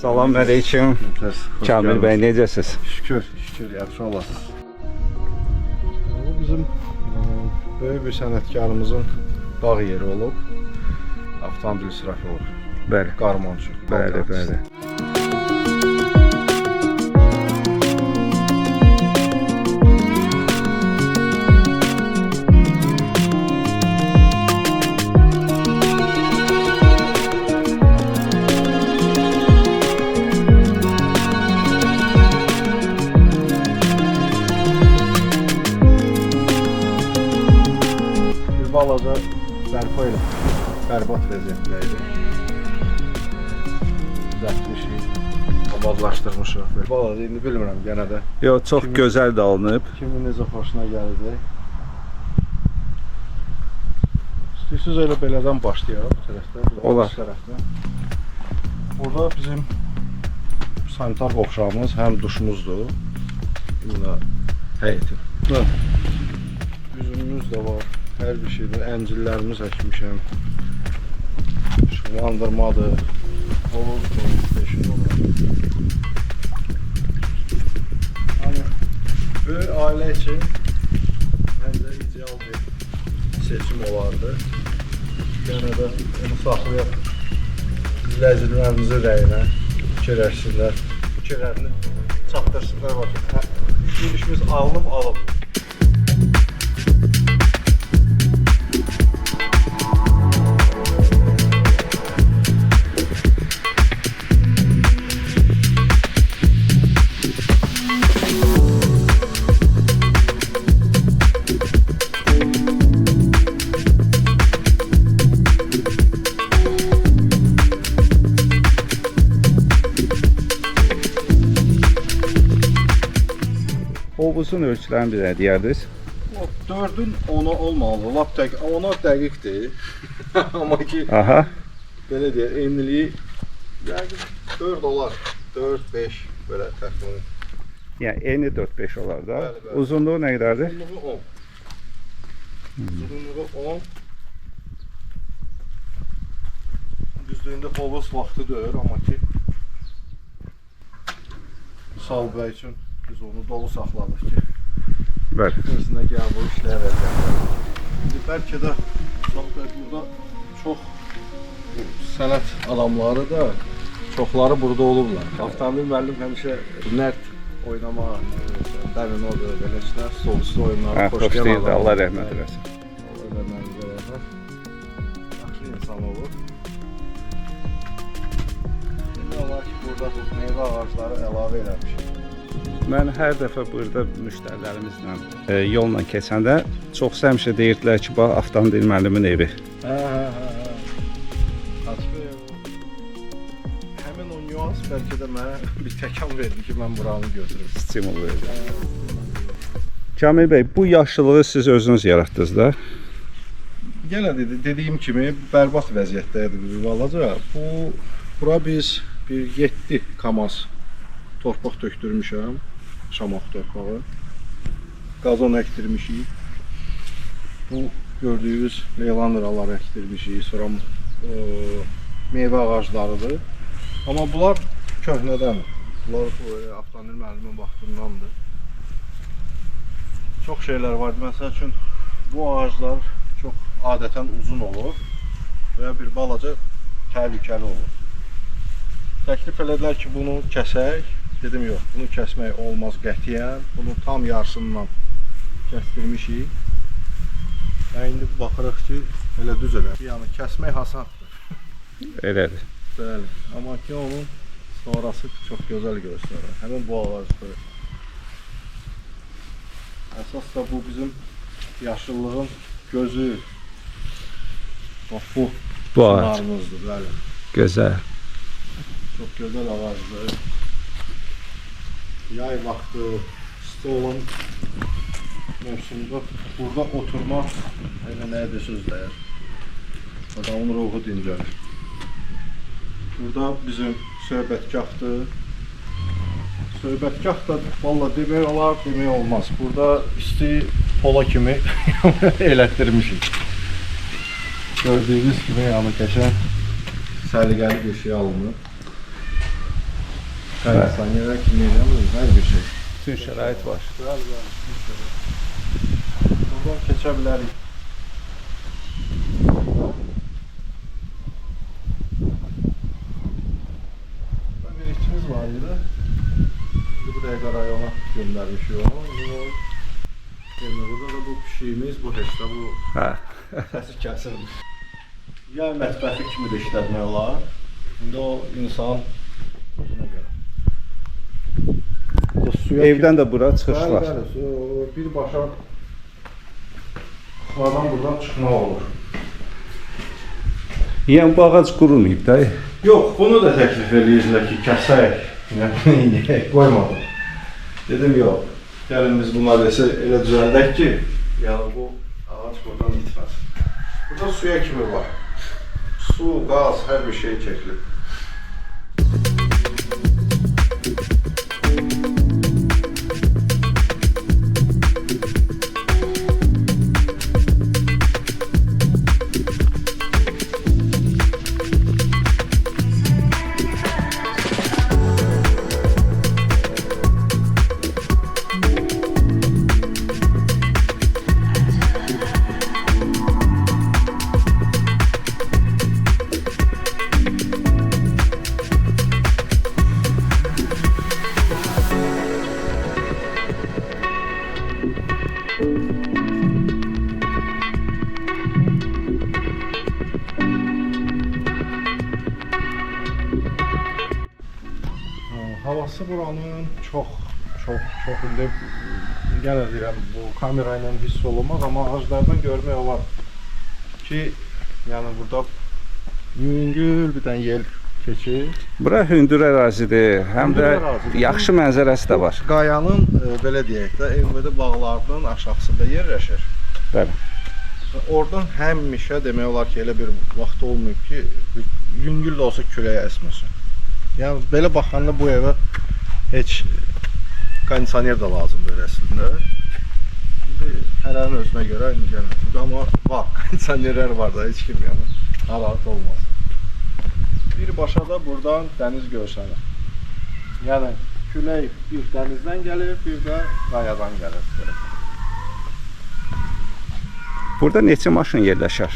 Salam aleyküm. Kamil bəy, necəsiz? Şükür, yaxşı olasınız. Bu bizim böyük bir sənətkarımızın dağ yeri olub. Avtomobil israfı olur. Bəli. Qarmonçu. Bəli. Balaca bərpa ilə bərbad vəziyyətdəydi. Düzəltmişik, abadlaşdırmışıq. Balaca indi bilmirəm yenə də. Yox, çox gözəl də alınıb. Kimin necə xoşuna gələcək. İstəyirsiniz elə belədən başlayaq bu tərəfdən. Olar. Burada bizim sanitar qovşağımız həm duşumuzdur. Burada həyətin. Üzümümüz də var. Hər bir şeydir. Əncillərimiz əkmişəm. Işıqlandırmadır. Hovuzdur, peşin olur. Yəni, böyük ailə üçün məncə ideal bir seçim olardı. Yenə də onu saxlayaq. İzləyicilərimizin rəyinə fikirləşsinlər. Fikirlərini çatdırsınlar. İşimiz alınıb. Hovuzun ölçülərini bir də deyərdiniz. 4-ün 10'a olmalı. Lap 10'a dəqiqdir. Amma ki, belə deyək, enliliyi 4 olar. 4-5 belə təxminən. Yəni eni 4-5 olar da. Bəli. Uzunluğu nə qədərdir? Uzunluğu 10. Uzunluğu 10. Düzlüyündə hovuz vaxtı deyir, amma ki Sağ bəy üçün biz onu dolu saxladıq ki Bəli. özünə gəl bu işlər verəcəklər. İndi bəlkə də Sağ bəy burada çox sənət adamları da çoxları burada olublar. Avtomobil müəllim həmişə nərd oynamaq, dərin odur, belə işlər, sonsuz oyunlar, xoş gələn Allah rəhmət eləsin. Allah rəhmət eləsin. Yaxşı insan olur. İndi olar ki, burada bu meyvə ağacları əlavə eləmişik. Mən hər dəfə burada müştərilərimizlə yolla keçəndə çox həmişə deyirdilər ki, bax avtomobil müəllimin evi. Həmin o nüans bəlkə də mənə bir təkan verdi ki, mən buranı götürüm. Stimul verdi. Kamil bəy, bu yaşlılığı siz özünüz yaratdınız da? Yenə dediyim kimi bərbad vəziyyətdəydi bu balaca. Bura biz bir 7 kamaz torpaq tökdürmüşəm. Şamaq torpağı. Qazon əkdirmişik. Bu gördüyünüz leylandraları əkdirmişik. Sonra meyvə ağaclarıdır. Amma bunlar köhnədən. Bunlar avtomobil müəllimin vaxtındandır. Çox şeylər var. Məsəl üçün bu ağaclar çox adətən uzun olur və bir balaca təhlükəli olur. Təklif elədilər ki, bunu kəsək. Dedim, yox, bunu kəsmək olmaz qətiyyən. Bunu tam yarısından kəsdirmişik. İndi baxırıq ki, elə düz elə. Yəni, kəsmək asandır. Elədir. Bəli, amma ki, onun sonrası çox gözəl göstərir. Həmin bu ağacdır. Əsas da bu bizim yaşıllığın gözü. Bax, bu ağacımızdır, bəli. Gözəl. Çox gözəl ağacdır. Yay vaxtı, isti olan mövsümdə burada oturmaq nədir söz dəyər. Adamın ruhu dincəlir. Burada bizim söhbətgahdır. Söhbətgah da valla demək olar, demək olmaz. Burada isti pola kimi elətdirmişik. Gördüyünüz kimi yəni qəşəng səliqəli bir şey alınır. Kondisioner kimi eləmir, hər bir şey. Bütün şərait var. Bəli. Buradan keçə bilərik. Bir işimiz var idi. Bu dəqiqə rayona göndərmişik onu. Burada da bu pişiyimiz, bu heç də bu Hə. səsi kəsilmiş. Yay mətbəxi kimi də işlətmək olar. İndi o insan buna görə. Evdən də bura çıxışlar. Bəli, birbaşa xıladan buradan çıxmaq olur. Yəni bu ağac qurumayıb da. Yox, bunu da təklif edirdilər ki, kəsək, qoymadım. Dedim yox, gəlin biz bu nadəsi elə düzəldək ki, yəni bu ağac buradan itməz. Burada suya kimi var. Su, qaz, hər bir şey çəkilib. Havası buranın çox indi yenə deyirəm bu kamera ilə hiss olunmaz, amma ağaclardan görmək olar ki, yəni burada yüngül bir dənə yel keçir. Bura hündür ərazidir, həm də yaxşı mənzərəsi də var. Qayanın belə deyək də Elmedi bağlarının aşağısında yerləşir. Bəli. Oradan həmişə demək olar ki, elə bir vaxt olmayıb ki, yüngül də olsa küləyə əsməsin. Yəni belə baxanda bu evə heç kondisioner də lazımdır əslində. İndi hərənin özünə görə indi gəlmir. Amma var, kondisionerlər var da, heç kim yəni narahat olmaz. Birbaşa da buradan dəniz görsənir. Yəni külək bir dənizdən gəlir, bir də qayadan gəlir. Burada neçə maşın yerləşər?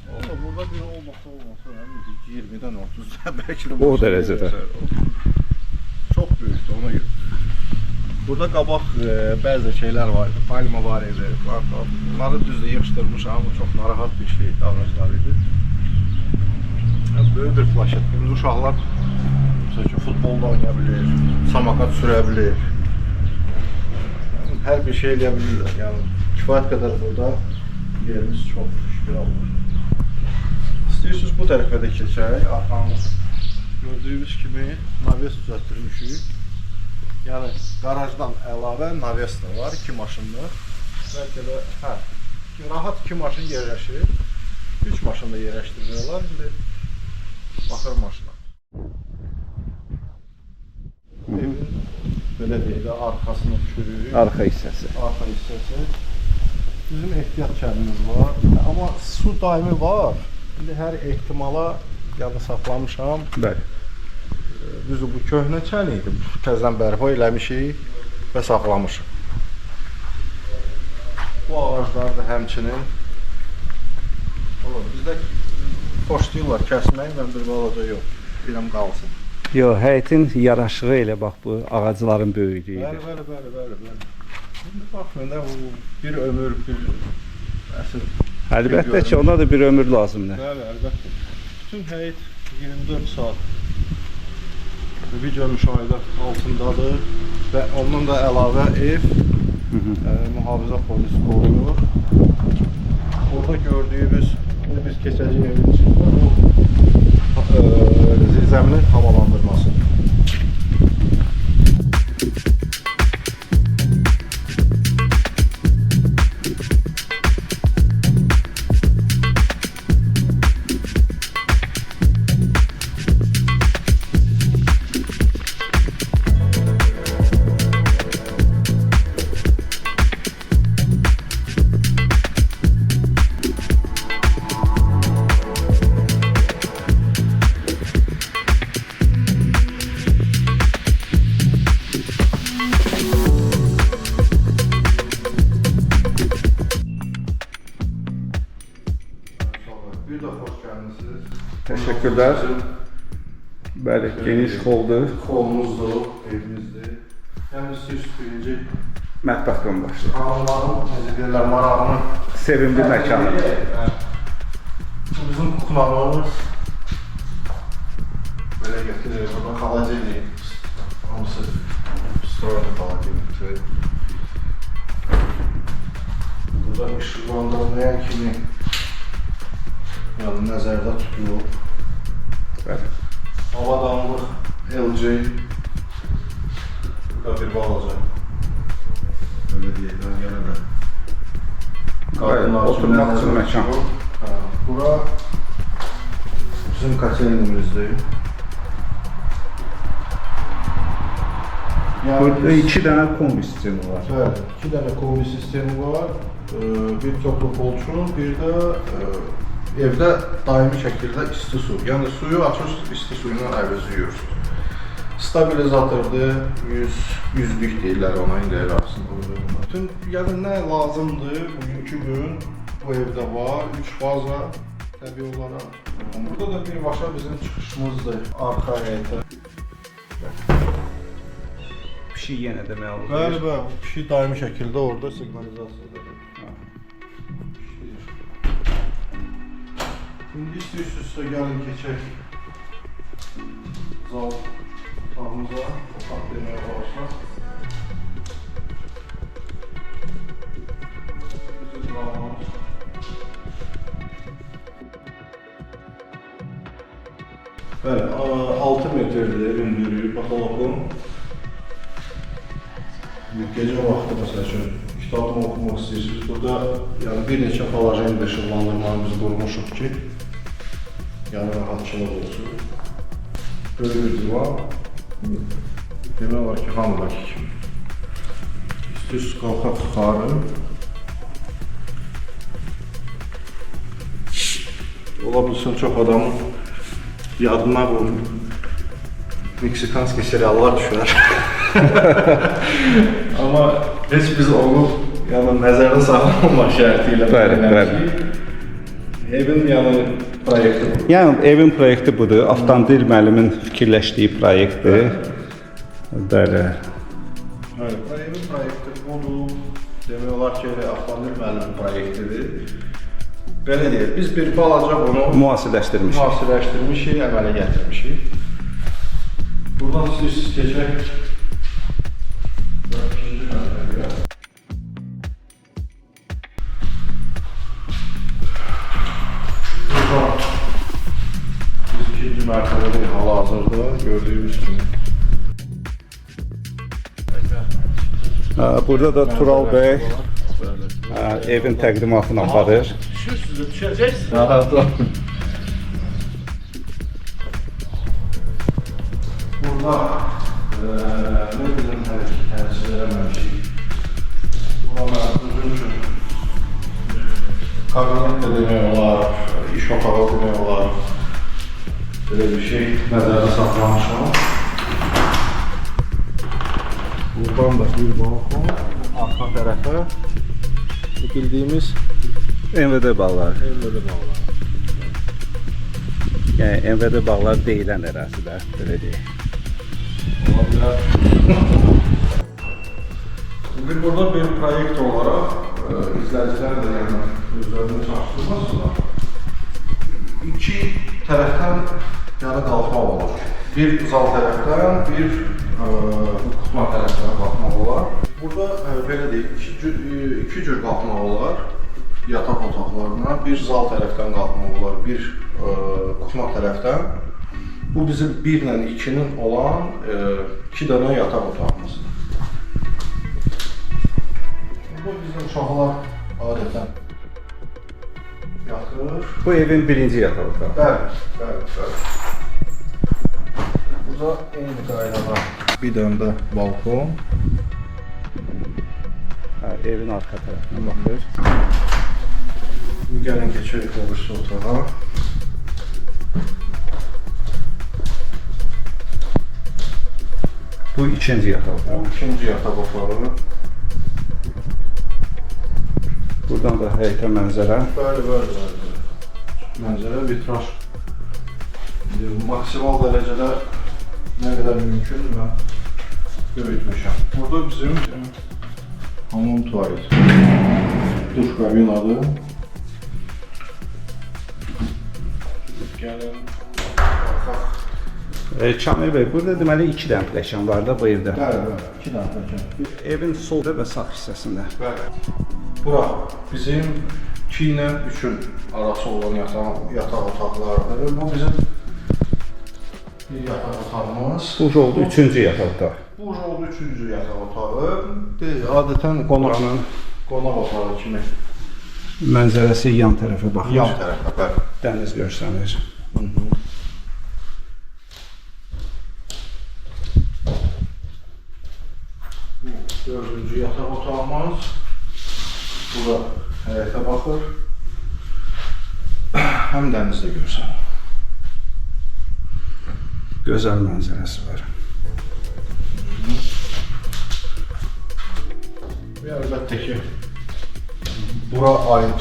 Burada bir olmasa 20-dən 30-dən bəlkə də o dərəcədə. Çox böyükdür ona görə. Burada qabaq bəzi şeylər var idi, palma var idi. Bunları düzdür yığışdırmışam, bu çox narahat bir şey, ağaclar idi. Böyük bir plaşet. İndi uşaqlar futbolda oynaya bilir, samakat sürə bilir. Hər bir şey eləyə bilirlər. Yəni kifayət qədər burada yerimiz çox şükür Allah. İstəyirsiniz bu tərəfə də keçək, arxamız gördüyünüz kimi naves düzəltdirmişik. Yəni qarajdan əlavə naves də var, 2 maşınlı. Bəlkə də rahat 2 maşın yerləşir, 3 maşın da yerləşdiriyorlar. İndi baxır maşına. Evin belə deyək də arxasını düşürük. Arxa hissəsi. Arxa hissəsi. Bizim ehtiyat kəlimiz var, amma su daimi var. İndi hər ehtimala yəni saxlamışam. Bəli. Düzdür, bu köhnə çən idi. Təzədən bərpa eləmişik və saxlamışıq. Bu ağaclar da həmçinin bizdə xoşlayırlar kəsmək, mən bir balaca yox, biləm qalsın. Yox, həyətin yaraşığı elə bax bu ağacların böyüklüyüdür. Bəli. İndi baxmayın da bir ömür, bir əsr. Əlbəttə ki, ona da bir ömür lazımdır. Bəli, əlbəttə. Bütün həyət 24 saat video müşahidə altındadır və ondan da əlavə ev mühafizə polisi qoruyur. Orada gördüyünüz, biz keçəcək evin içində bu zirzəminin havalandırması. Bir də xoş gəlmisiniz. Teşekkürler. Bəli, geniş holdur. Kolumuzdur, evimizdir. Yəni siz birinci Mətbəxdən başlayır. hanımların, necə deyirlər, marağını Sevimli məkanı. Bu bizim kuxnamız. Belə gətirir, burada xaladenik. Hamısı storoyda xaladenikdir. Burada işıqlandırmayan kimi yəni nəzərdə tutulur. Bəli. Avadanlıq LG. Burada bir balaca. Öyle deyək, yenə də. Bəli, oturmaq üçün məkan. Bura bizim kotellimizdir. Burada 2 dənə kombi sistemi var. Bəli, 2 dənə kombi sistemi var. Bir toplu kolçun, bir də evdə daimi şəkildə isti su. Yəni suyu açırsınız, isti suyla əvəzləyirsiniz. Stabilizatordur, 100'lük deyirlər ona, indi elə aslında. Bütün yəni nə lazımdır bugünkü gün bu evdə var. 3 faza təbii olaraq. Burada da birbaşa bizim çıxışımızdır arxa həyətə. Pişik yenə demək olur. Bəli, bəli. Pişik daimi şəkildə orada siqnalizasiyadır. İndi üst-üstə gəlin keçək zal otağımıza, otaq deməyə başlar. Bizim zalımız. Bəli, 6 metrdir hündürlüyü patoloqun. Gecə vaxtı məsəl üçün kitabını oxumaq istəyirsiniz. Burada yəni bir neçə halojen işıqlandırmamızı qurmuşuq ki, yəni rahatçılıq olsun. Böyle bir divan. Demək olar ki, hamıdakı kimi. Üst-üst qalxaq yuxarı. Ola bilsin çox adamın yadına bu Meksikanski seriallar düşər. Amma heç biz onu yəni nəzərdə saxlama şərti ilə evin yəni proyekti bu. Yəni evin proyekti budur. Avtomobil müəllimin fikirləşdiyi proyektdir. Bəli. Bəli, evin proyekti budur. Demək olar ki, avtomobil müəllimin proyektidir. Belə deyək, biz bir balaca bunu müasirləşdirmişik, əmələ gətirmişik. Buradan siz keçək. Biz ikinci mərtəbədə hal-hazırda gördüyümüz kimi. Burada da Tural bəy evin təqdimatını aparır. Düşəcəksiniz. Burada ne bileyim tercih edememişik. Burada uzun üçün kabinet de demək olar, iş otağı demək olar. Böyle bir şey nəzərdə saxlamışam. Buradan da bir balkon, arxa tərəfə bildiğimiz MVD bağlar. evləri bağlar. Yəni MVD bağlar deyilən ərazilər, belə deyək. Olabilir. Şimdi burada bir proyekt olarak izleyiciler de yani özlerini çarptırmazlar. İki taraftan yani kalkma olur. Bir zal taraftan, bir kutma taraftan kalkma olur. Burada böyle değil, iki cür kalkma olur. Yatak otaqlarına, bir zal taraftan kalkma olur, bir kutma taraftan. Bu bizim 1 ilə 2'nin olan 2 dənə yataq otağımız. Bu bizim uşaqlar adətən yatır. Bu evin birinci yataq otağı. Bəli. Burada eyni qaydada bir dənə də balkon. Evin arxa tərəfinə baxır. Gəlin keçək o birisi otağa. Bu ikinci yataq otağı. Bu ikinci yataq otağı. Buradan da həyətə mənzərə. Bəli. Mənzərə vitraj. Maksimal dərəcədə nə qədər mümkün mən böyütmüşəm. Burada bizim hamam tuvalet. Duş kabinadır. Gəlin. Kamil bəy, burada deməli 2 dənə pilləkən var da bu evdə. Bəli, 2 dənə pilləkən. Evin sol və sağ hissəsində. Bəli. Bura bizim 2 ilə 3-ün arası olan yataq otaqlarıdır. Bu bizim bir yataq otağımız. Bu oldu 3-cü yataq otağı. Bu oldu 3-cü yataq otağı. Adətən qonaq otağı kimi. Mənzərəsi yan tərəfə baxır. Yan tərəfə, bəli. Dəniz görsənir. Dördüncü yataq otağımız. Bura həyətə baxır. Həm dənizdə görsənir. Gözəl mənzərəsi var. Və əlbəttə ki, bura aid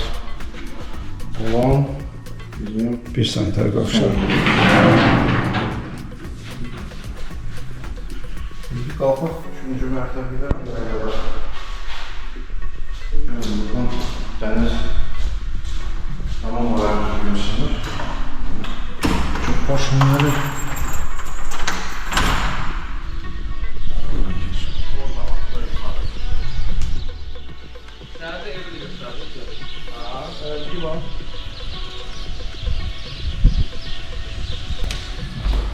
olan bizim Bir sanitar qovşaq. İndi qalxaq 3-cü mərtəbədən bərabər. Yəni buradan dəniz tamam olaraq görsənir. Çox xoşum gəlir.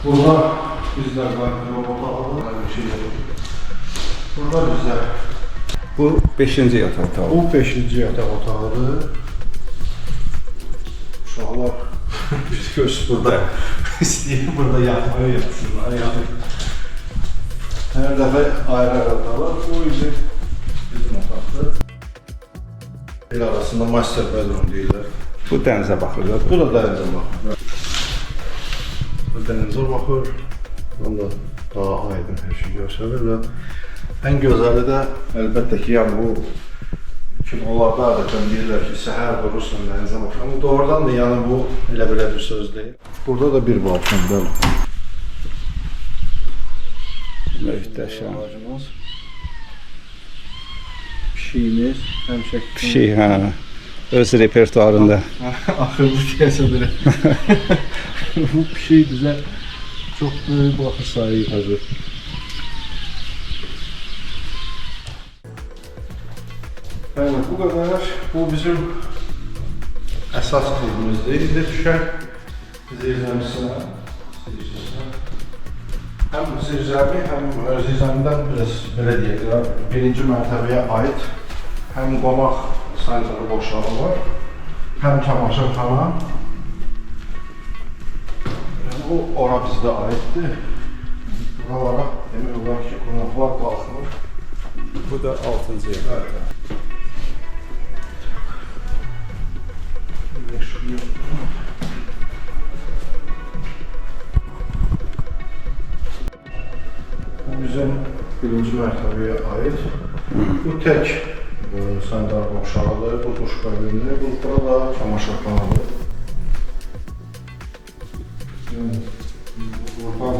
Burada bizlər qardırop otağı, bir şey yox. Burada bizlər. Bu 5-ci yataq otağı. Bu 5-ci yataq otağıdır. Uşaqlar biz göz burada istəyir burada yatmaya yatsınlar. Yəni hər dəfə ayrı otaqlar. Bu bizim otaqdır. El arasında master bedroom deyirlər. Bu dənizə baxır da. Bu da dənizə baxır. Bu dənizə baxır. Onda daha aydın hər şey görsənir və ən gözəli də əlbəttə ki, yəni bu kinolarda adətən deyirlər ki, səhər durursan dənizə baxır. Amma doğrudan da yəni bu elə belə bir söz deyil. Burada da bir balkon bəli. Möhtəşəm. Ağacımız. Pişiyimiz, həmişə Pişik, hə. Öz repertuarında. axırlı deyəsə belə. Bu pişik bizə çox böyük baxış sayı hazır. Bəli, bu qədər. Bu bizim əsas evimizdir. İndi düşək zirzəmisinə. Həm zirzəmi, həm zirzəmidən biraz belə deyək, birinci mərtəbəyə aid həm qonaq sanitari boşluğu var, həm çamaşırxana. Bu ora bizdə aiddir. Buralara demək olar ki, qonaqlar qalxılır. Bu da 6-cı yataq. Bu bizim birinci mərtəbəyə aid. Bu tək sanitar boşluğudur, bu duş kabinidir, bu burada çamaşırxanadır. Buradan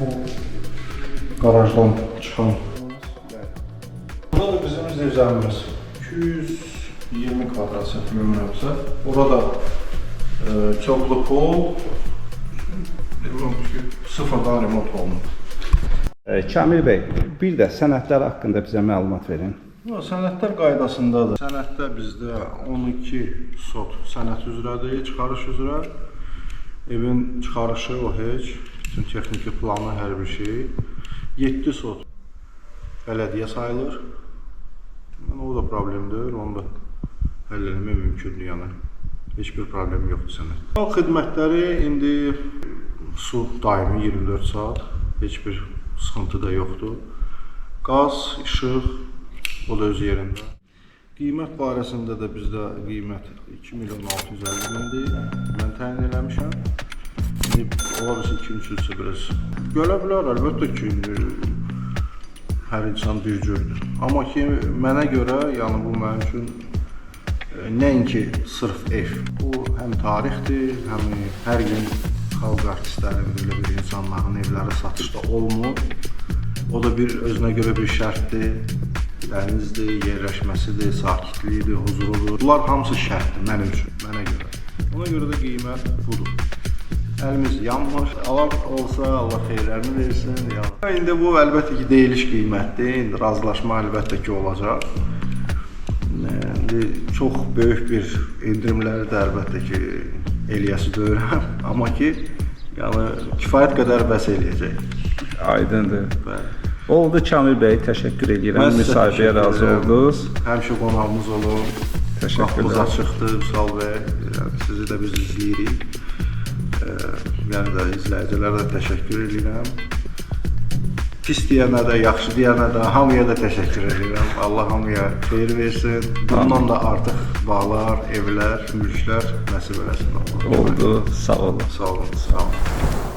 bu garajdan çıxan. Burada da bizim zirzəmimiz 220 kvadrat santimetrsə. Burada çoxlu pol, sıfırdan remont olunub. Kamil bəy, bir də sənədlər haqqında bizə məlumat verin. Sənədlər qaydasındadır. Sənəddə bizdə 12 sot sənəd üzrədir, çıxarış üzrə. Evin çıxarışı o heç, bütün texniki planı, hər bir şey. 7 sot bələdiyyə sayılır. O da problem deyil, onu da həll etmək mümkündür, yəni. Heç bir problem yoxdur sənəd. O xidmətləri indi su daimi 24 saat, heç bir sıxıntı da yoxdur. Qaz, işıq, o da öz yerində. Qiymət barəsində də bizdə qiymət 2.650.000-dir. Mən təyin eləmişəm. Ola bilsin 2-3 biraz gölə bilər, əlbəttə ki, hər insan bir cürdür. Amma ki, mənə görə, yəni bu mənim üçün Nəinki sırf ev. Bu həm tarixdir, həm hər gün xalq artistlərinin belə bir insanların evləri satışda olmur. O da bir özünə görə bir şərtdir. Dənizdir, yerləşməsidir, sakitliyidir, huzurudur. Bunlar hamısı şərtdir mənim üçün, mənə görə. Ona görə də qiymət budur. Əlimiz yanmır. Alan olsa Allah xeyirlərini versin. İndi bu əlbəttə ki, deyiliş qiymətdir. İndi razılaşma əlbəttə ki, olacaq. İndi çox böyük bir endirimləri də əlbəttə ki, eləyəsi deyirəm. Amma ki, yəni kifayət qədər bəs eləyəcək. Aydındır. Bəli. Oldu Kamil bəy, təşəkkür edirəm. Müsahibəyə razı oldunuz. Həmişə qonağımız olun. Qapımız Təşəkkürlər. açıqdır, Vüsal bəy. Sizi də biz izləyirik. Yəni də izləyicilərə də təşəkkür edirəm. Pis deyənə də, yaxşı deyənə də, hamıya da təşəkkür edirəm. Allah hamıya xeyir versin. Bundan da artıq bağlar, evlər, mülklər nəsib eləsin. Oldu, sağ olun. Sağ olun, sağ olun.